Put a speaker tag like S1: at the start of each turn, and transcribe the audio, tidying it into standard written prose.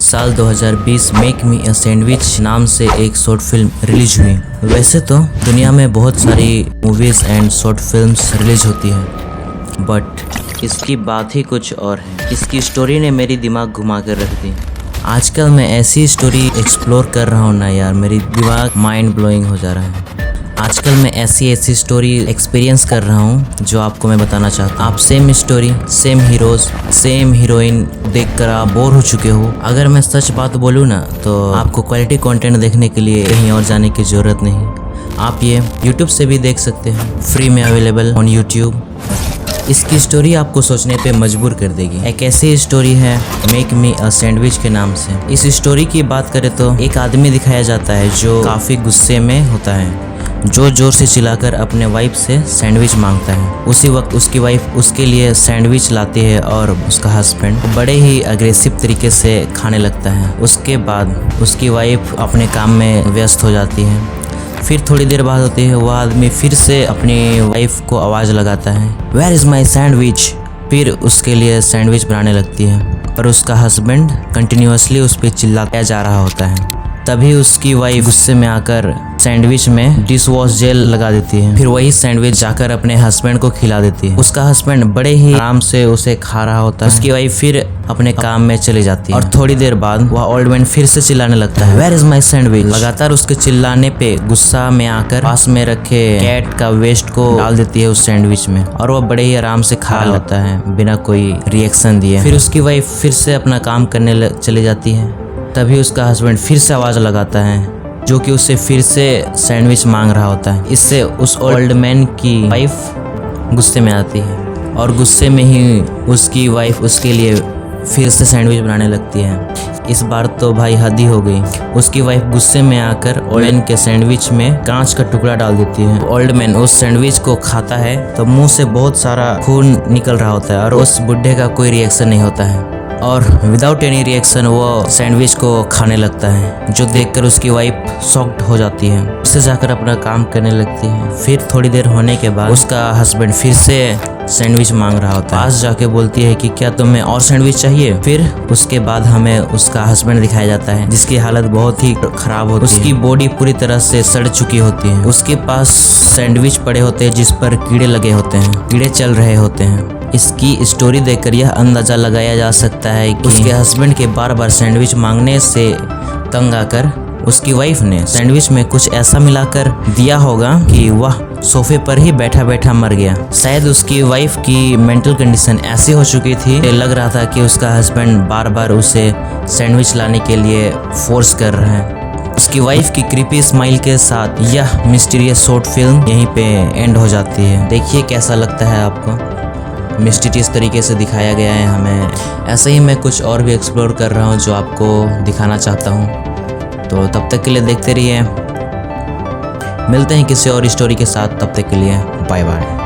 S1: साल 2020 make me a sandwich नाम से एक शॉर्ट फिल्म रिलीज हुई। वैसे तो दुनिया में बहुत सारी movies and short films release होती हैं, बट इसकी बात ही कुछ और है। इसकी स्टोरी ने मेरी दिमाग घुमा कर रख दी। आजकल मैं ऐसी स्टोरी एक्सप्लोर कर रहा हूँ ना यार, मेरी दिमाग माइंड ब्लोइंग हो जा रहा है। आजकल मैं ऐसी स्टोरी एक्सपीरियंस कर रहा हूँ जो आपको मैं बताना चाहता हूँ। आप same story, same heroes, same heroine देखकर आप बोर हो चुके हो। अगर मैं सच बात बोलूँ ना तो आपको क्वालिटी कंटेंट देखने के लिए कहीं और जाने की ज़रूरत नहीं। आप ये YouTube से भी देख सकते हैं, फ्री में अवेलेबल ऑन YouTube। इसकी स्टोरी आपको सोचने पे मजबूर कर देगी। एक ऐसी स्टोरी है मेक मी अ सैंडविच के नाम से। इस स्टोरी की बात करें तो एक आदमी दिखाया जाता है जो काफ़ी गुस्से में होता है, जो जोर से चिल्लाकर अपने वाइफ से सैंडविच मांगता है। उसी वक्त उसकी वाइफ उसके लिए सैंडविच लाती है और उसका हस्बैंड बड़े ही अग्रेसिव तरीके से खाने लगता है। उसके बाद उसकी वाइफ अपने काम में व्यस्त हो जाती है। फिर थोड़ी देर बाद होती है, वह आदमी फिर से अपनी वाइफ को आवाज़ लगाता है, वेयर इज़ माई सैंडविच। फिर उसके लिए सैंडविच बनाने लगती है, पर उसका हस्बैंड कंटिन्यूअसली उस पर चिल्लाता जा रहा होता है। तभी उसकी वाइफ गुस्से में आकर सैंडविच में डिश वॉश जेल लगा देती है। फिर वही सैंडविच जाकर अपने हस्बैंड को खिला देती है। उसका हस्बैंड बड़े ही आराम से उसे खा रहा होता है। उसकी वाइफ फिर अपने काम में चली जाती है और थोड़ी देर बाद वह ओल्ड मैन फिर से चिल्लाने लगता है, वेयर इज माई सैंडविच। लगातार उसके चिल्लाने पे गुस्सा में आकर पास में रखे कैट का वेस्ट को डाल देती है उस सैंडविच में और वह बड़े ही आराम से खा लेता है बिना कोई रिएक्शन दिए। फिर उसकी वाइफ फिर से अपना काम करने चली जाती है। तभी उसका हस्बैंड फिर से आवाज़ लगाता है, जो कि उससे फिर से सैंडविच मांग रहा होता है। इससे उस ओल्ड मैन की वाइफ गुस्से में आती है और गुस्से में ही उसकी वाइफ उसके लिए फिर से सैंडविच बनाने लगती है। इस बार तो भाई हद ही हो गई। उसकी वाइफ गुस्से में आकर ओल्ड मैन के सैंडविच में कांच का टुकड़ा डाल देती है। ओल्ड मैन उस सैंडविच को खाता है तो मुंह से बहुत सारा खून निकल रहा होता है और उस बुढ़े का कोई रिएक्शन नहीं होता है और विदाउट एनी रिएक्शन वो सैंडविच को खाने लगता है, जो देखकर उसकी वाइफ शॉक्ड हो जाती है। उससे जाकर अपना काम करने लगती है। फिर थोड़ी देर होने के बाद उसका हस्बैंड फिर से सैंडविच मांग रहा होता है। पास जाके बोलती है कि क्या तुम्हें और सैंडविच चाहिए। फिर उसके बाद हमें उसका हस्बैंड दिखाया जाता है जिसकी हालत बहुत ही खराब होती है। उसकी बॉडी पूरी तरह से सड़ चुकी होती है। उसके पास सैंडविच पड़े होते हैं जिस पर कीड़े लगे होते हैं, कीड़े चल रहे होते हैं। इसकी स्टोरी देखकर यह अंदाजा लगाया जा सकता है कि उसके हस्बैंड के बार बार सैंडविच मांगने से तंग आकर उसकी वाइफ ने सैंडविच में कुछ ऐसा मिलाकर दिया होगा कि वह सोफे पर ही बैठा बैठा मर गया। शायद उसकी वाइफ की मेंटल कंडीशन ऐसी हो चुकी थी, लग रहा था कि उसका हस्बैंड बार बार उसे सैंडविच लाने के लिए फोर्स कर रहा है। उसकी वाइफ की क्रीपी स्माइल के साथ यह मिस्टीरियस शॉर्ट फिल्म यहीं पे एंड हो जाती है। देखिए कैसा लगता है आपको। मिस्टीरियस तरीके से दिखाया गया है हमें। ऐसे ही मैं कुछ और भी एक्सप्लोर कर रहा हूँ जो आपको दिखाना चाहता हूँ। तो तब तक के लिए देखते रहिए। मिलते हैं किसी और स्टोरी के साथ। तब तक के लिए बाय बाय।